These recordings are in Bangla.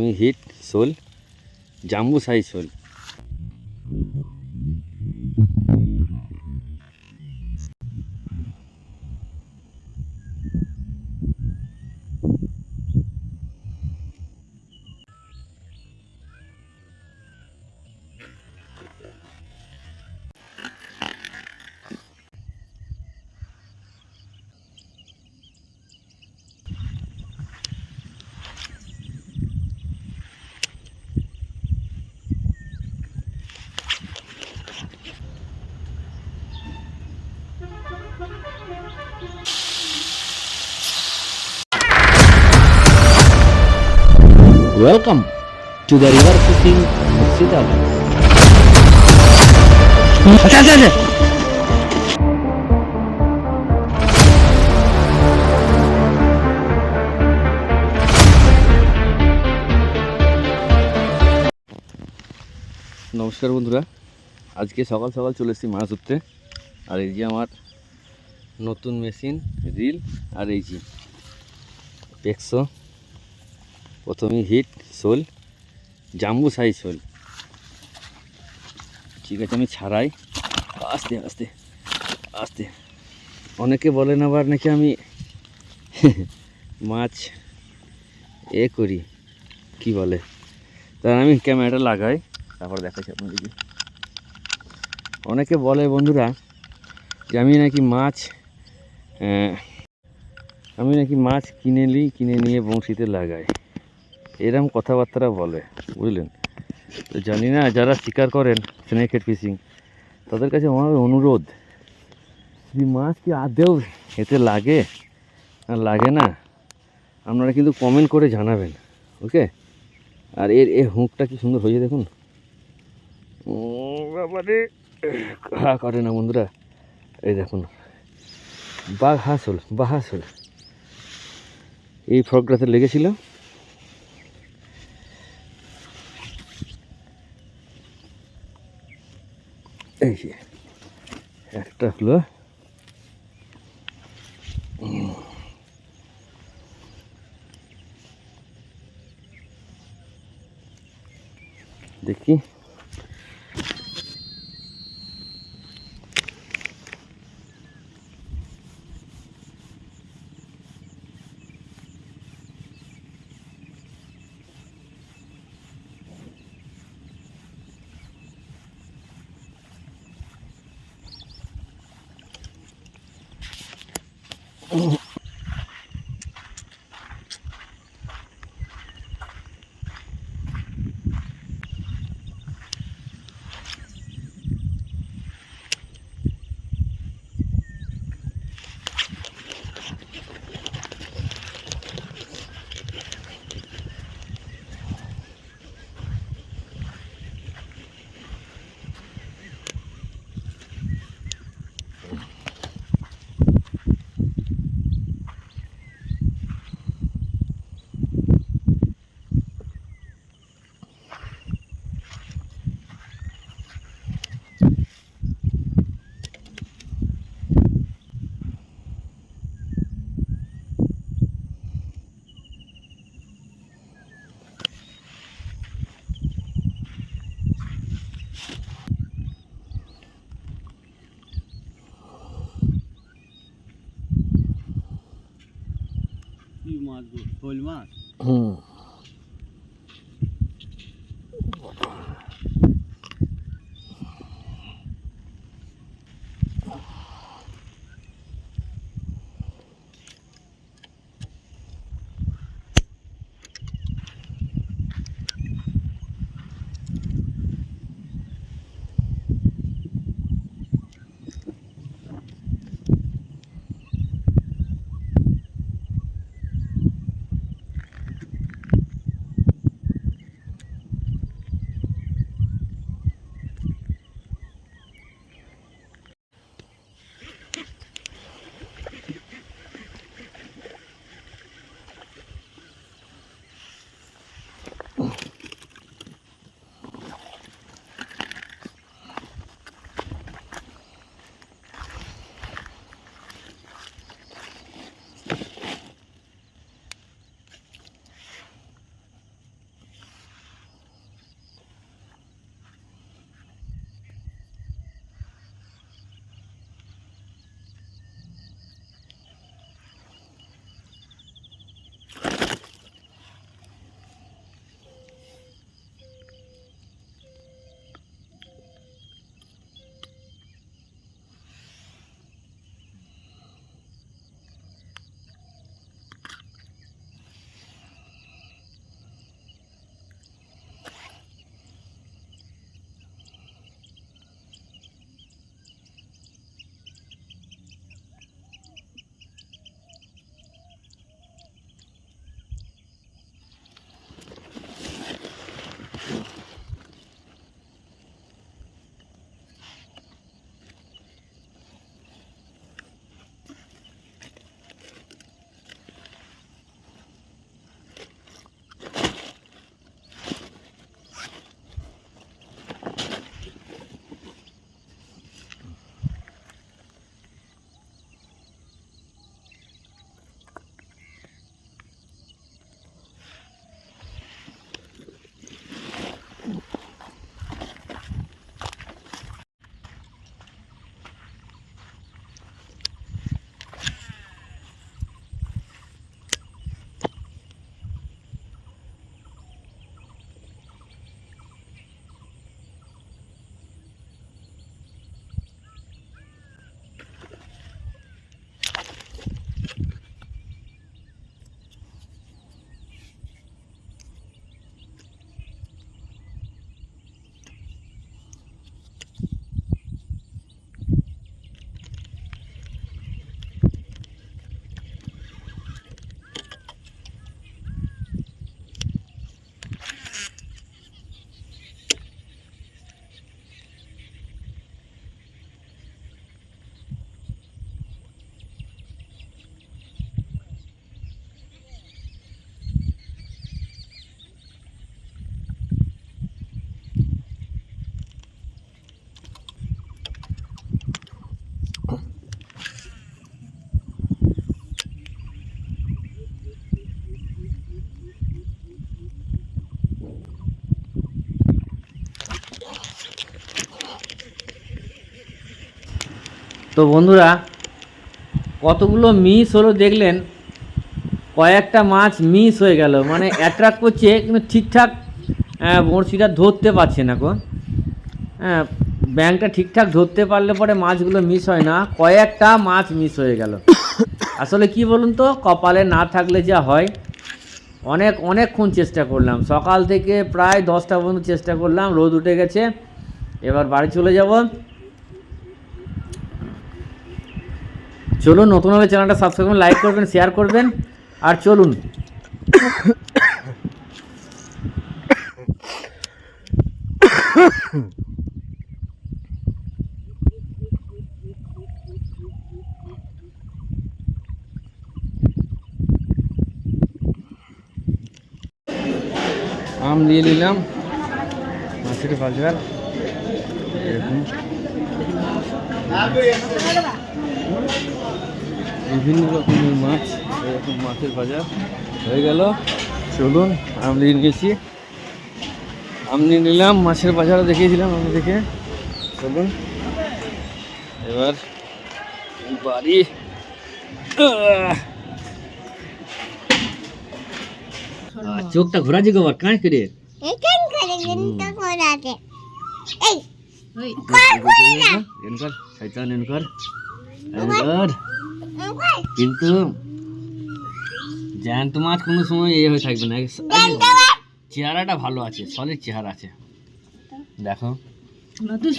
প্রথমেই হিট শোল, জাম্বু সাইজ শোল। Welcome to the river fishing of Sitagarh. আচ্ছা। নমস্কার বন্ধুরা, আজকে সকাল সকাল চলে এসেছি মাছ ধরতে। আর এই যে আমার নতুন মেশিন রিল, আর এই যে পেক্সো, প্রথমেই হিট শোল, জাম্বু সাইজ শোল। ঠিক আছে, আমি ছাড়াই আস্তে আস্তে আস্তে। অনেকে বলেন আবার নাকি আমি মাছ করি, কি বলে, তার আমি ক্যামেরাটা লাগাই, তারপর দেখাচ্ছি আপনাদেরকে। অনেকে বলে বন্ধুরা যে আমি নাকি মাছ কিনে নিয়ে বঁড়শিতে লাগাই, এরকম কথাবার্তা বলে, বুঝলেন। তো জানি না, যারা শিকার করেন স্নেক হেড ফিশিং, তাদের কাছে আমার অনুরোধ, যদি মাছ কি আদৌ এতে লাগে আর লাগে না, আপনারা কিন্তু কমেন্ট করে জানাবেন, ওকে। আর এর হুঁকটা কি সুন্দর হয়েছে দেখুন, বাবারে করে না বন্ধুরা। এই দেখুন, বাহাসল এই ফ্রকটাতে লেগেছিল। এই যে একটা হলো, দেখি মাছ, শোল মাছ। তো বন্ধুরা কতগুলো মিস হলো দেখলেন, কয়েকটা মাছ মিস হয়ে গেল, মানে অ্যাট্রাক্ট করছে কিন্তু ঠিকঠাক বড়শিটা ধরতে পারছে না গো। হ্যাঁ, ব্যাংকটা ঠিকঠাক ধরতে পারলে পরে মাছগুলো মিস হয় না, কয়েকটা মাছ মিস হয়ে গেল। আসলে কি বলুন তো, কপালে না থাকলে যা হয়। অনেকক্ষণ চেষ্টা করলাম, সকাল থেকে প্রায় 10টা পর্যন্ত চেষ্টা করলাম, রোদ উঠে গেছে, এবার বাড়ি চলে যাব। চলুন, নতুন হলে চ্যানেলটা সাবস্ক্রাইব করবেন, লাইক করবেন, শেয়ার করবেন, আর চলুন। আম নিয়ে নিলাম, মাছের বাজার এরকম বিভিন্ন রকমের মাছ, এরকম মাছের বাজার হয়ে গেল। চলুন, আম নিয়ে নিয়েছি, আম নিয়ে নিলাম, মাছের বাজারও দেখিয়েছিলাম আমি দেখে। চলুন এবার বাড়ি। চোখটা ঘোরাছি গোবার কাঁচ করে কিন্তু জ্যান্ত মাছ কোনো সময় এ হয়ে থাকবে না। চেহারাটা ভালো আছে, সলিড চেহারা আছে, দেখো। আদুস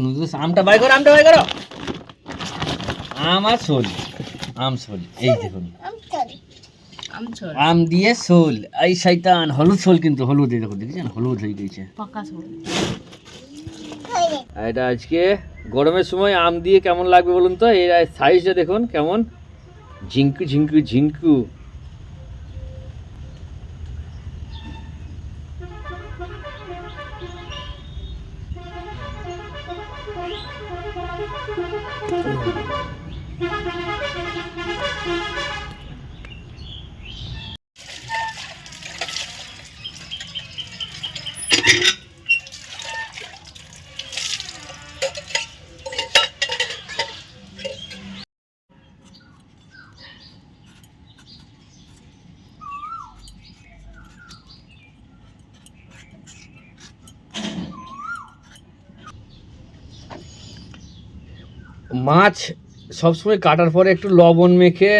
নুদুস। আমটা বাই করো, আমটা বাই করো। আম আর শোল, আম শোল, এই দেখুন আম দিয়ে শোল। এই শয়তান হলুদ শোল, কিন্তু হলুদ, এই দেখো, দেখেছেন হলুদ হয়ে গেছে। এটা আজকে গরমের সময় আম দিয়ে কেমন লাগবে বলুন তো। এর সাইজটা দেখুন কেমন, ঝিঙ্কু ঝিঙ্কু ঝিঙ্কু। মাছ সবসময় কাটার পরে একটু লবণ মেখে,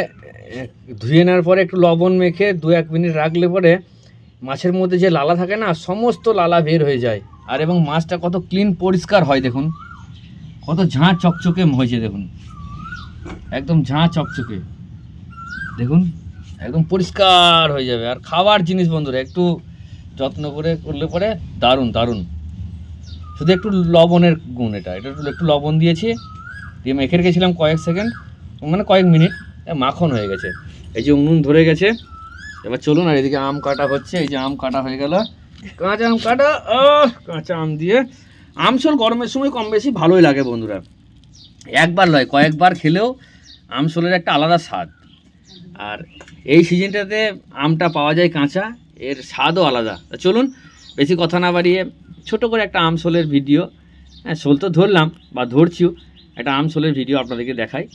ধুয়ে নেওয়ার পরে একটু লবণ মেখে 2-1 মিনিট রাখলে পরে মাছের মধ্যে যে লালা থাকে না, সমস্ত লালা বের হয়ে যায়। আর এবং মাছটা কত ক্লিন পরিষ্কার হয় দেখুন, কত ঝাঁ চকচকে হয়েছে দেখুন, একদম ঝাঁ চকচকে দেখুন, একদম পরিষ্কার হয়ে যাবে। আর খাওয়ার জিনিস বন্ধুরা, একটু যত্ন করে করলে পরে দারুণ দারুণ। শুধু একটু লবণের গুণ, এটা একটু লবণ দিয়েছি, দিয়ে মেখে রেখেছিলাম কয়েক সেকেন্ড, মানে কয়েক মিনিট, মাখন হয়ে গেছে। এই যে উনুন ধরে গেছে, এবার চলুন। আর এদিকে আম কাটা হচ্ছে, এই যে আম কাটা হয়ে গেল, কাঁচা আম কাটা। কাঁচা আম দিয়ে আমশোল গরমের সময় কম বেশি ভালোই লাগে বন্ধুরা, একবার নয় কয়েকবার খেলেও আমশোলের একটা আলাদা স্বাদ। আর এই সিজনটাতে আমটা পাওয়া যায় কাঁচা, এর স্বাদও আলাদা। চলুন, বেশি কথা না বাড়িয়ে ছোট করে একটা আমশোলের ভিডিও, হ্যাঁ শোল তো ধরলাম বা ধরছিও, একটা আমশোলের ভিডিও আপনাদেরকে দেখাই।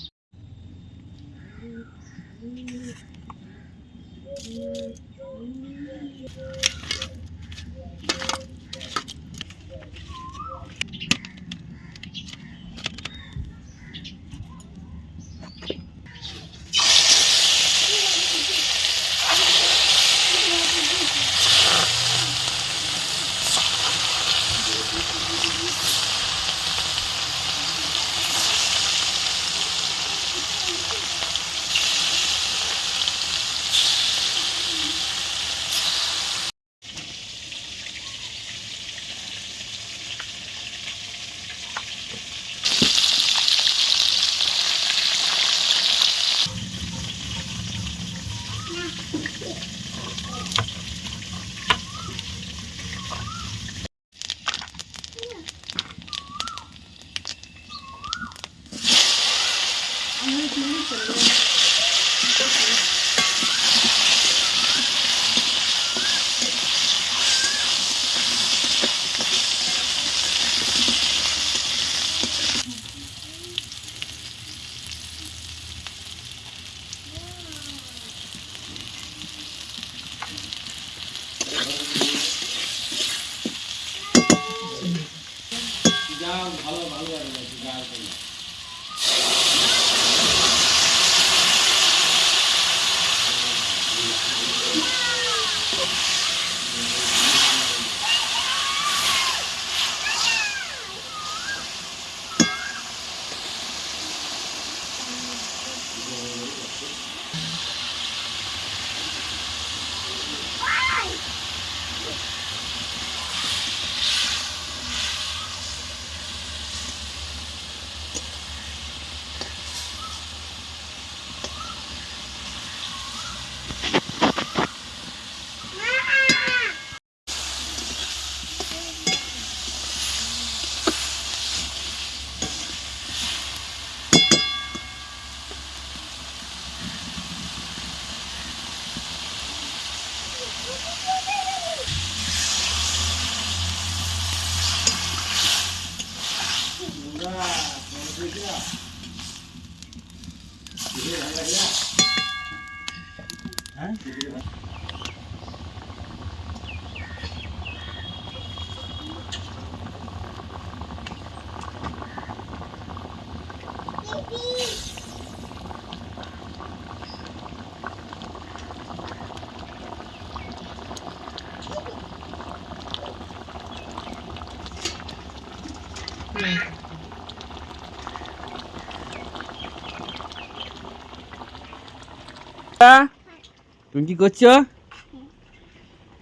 তুমি কি করছো?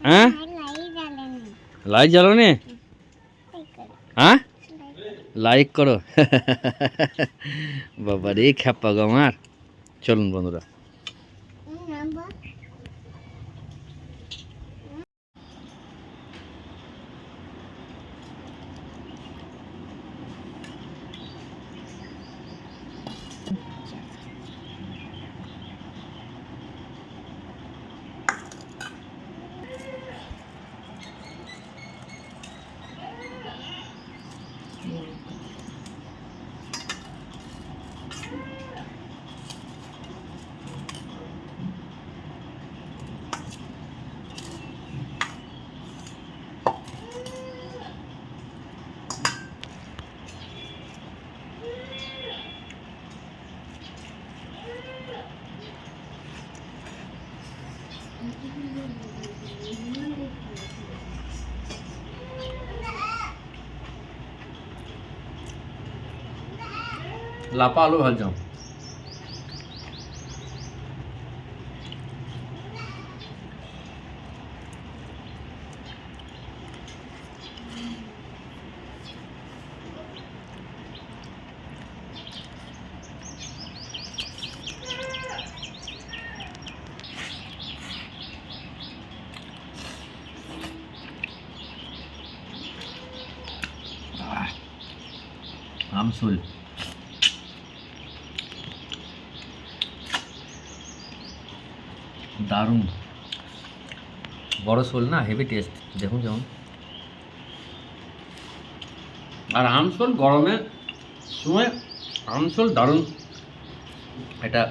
হ্যাঁ, লাইট জ্বালানি। হ্যাঁ, লাইক করো। বাবা রে খ্যাপা গো আমার। চলুন বন্ধুরা, লাপা আলু ভাজলাম। আমসুল দারুণ, বড় শোল না, হেভি টেস্ট। দেখুন যেমন, আর আমসোল গরমের সময় আমসোল দারুণ, এটা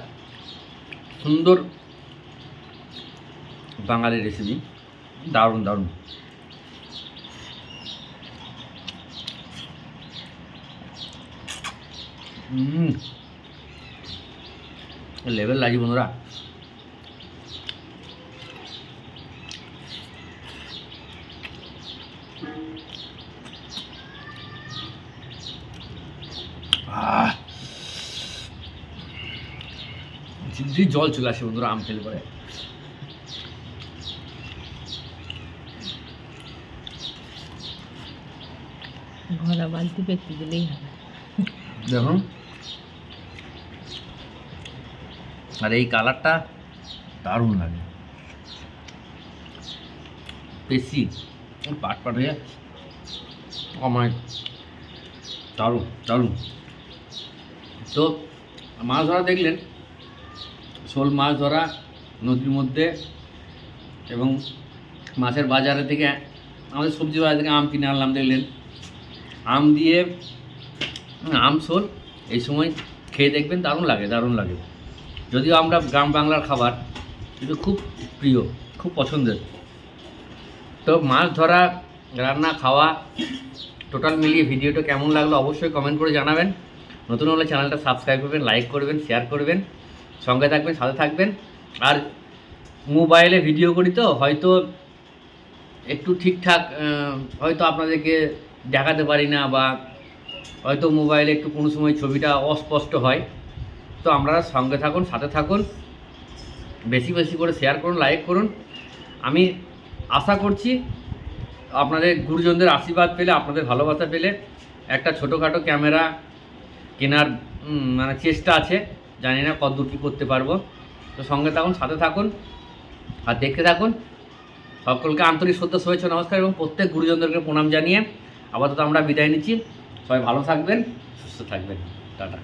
সুন্দর বাঙালি রেসিপি, দারুণ দারুণ। লেভেল লাগি বন্ধুরা। জিভে জল চলে আসে বন্ধুরা আম খেলে পরে। ঘোড়া বালতি পেতে দিলেই হবে। দেখুন, আর এই কালারটা দারুণ লাগে, বেশি পাট পাট হয়ে আমার দারুণ দারুণ। তো মাছ ধরা দেখলেন, শোল মাছ ধরা নদীর মধ্যে, এবং মাছের বাজারে থেকে, আমাদের সবজি বাজার থেকে আম কিনে আনলাম দেখলেন, আম দিয়ে আম শোল এই সময় খেয়ে দেখবেন, দারুণ লাগে দারুণ লাগে। যদিও আমরা গ্রাম বাংলার খাবার, কিন্তু খুব প্রিয়, খুব পছন্দের। তো মাছ ধরা, রান্না, খাওয়া, টোটাল মিলিয়ে ভিডিওটা কেমন লাগলো অবশ্যই কমেন্ট করে জানাবেন। নতুন হলে চ্যানেলটা সাবস্ক্রাইব করবেন, লাইক করবেন, শেয়ার করবেন, সঙ্গে থাকবেন, সাথে থাকবেন। আর মোবাইলে ভিডিও করি তো হয়তো একটু ঠিকঠাক হয়তো আপনাদেরকে দেখাতে পারি না, বা হয়তো মোবাইলে একটু কোনো সময় ছবিটা অস্পষ্ট হয়। তো আপনারা সঙ্গে থাকুন, সাথে থাকুন, বেশি বেশি করে শেয়ার করুন, লাইক করুন। আমি আশা করছি আপনাদের গুরুজনদের আশীর্বাদ পেলে, আপনাদের ভালোবাসা পেলে একটা ছোটোখাটো ক্যামেরা কেনার মানে চেষ্টা আছে, জানি না কত দূর কী করতে পারবো। তো সঙ্গে থাকুন, সাথে থাকুন, আর দেখতে থাকুন। সকলকে আন্তরিক শ্রদ্ধা, শুভেচ্ছা, নমস্কার, এবং প্রত্যেক গুরুজনদেরকে প্রণাম জানিয়ে আপাতত আমরা বিদায় নিচ্ছি। সবাই ভালো থাকবেন, সুস্থ থাকবেন, টাটা।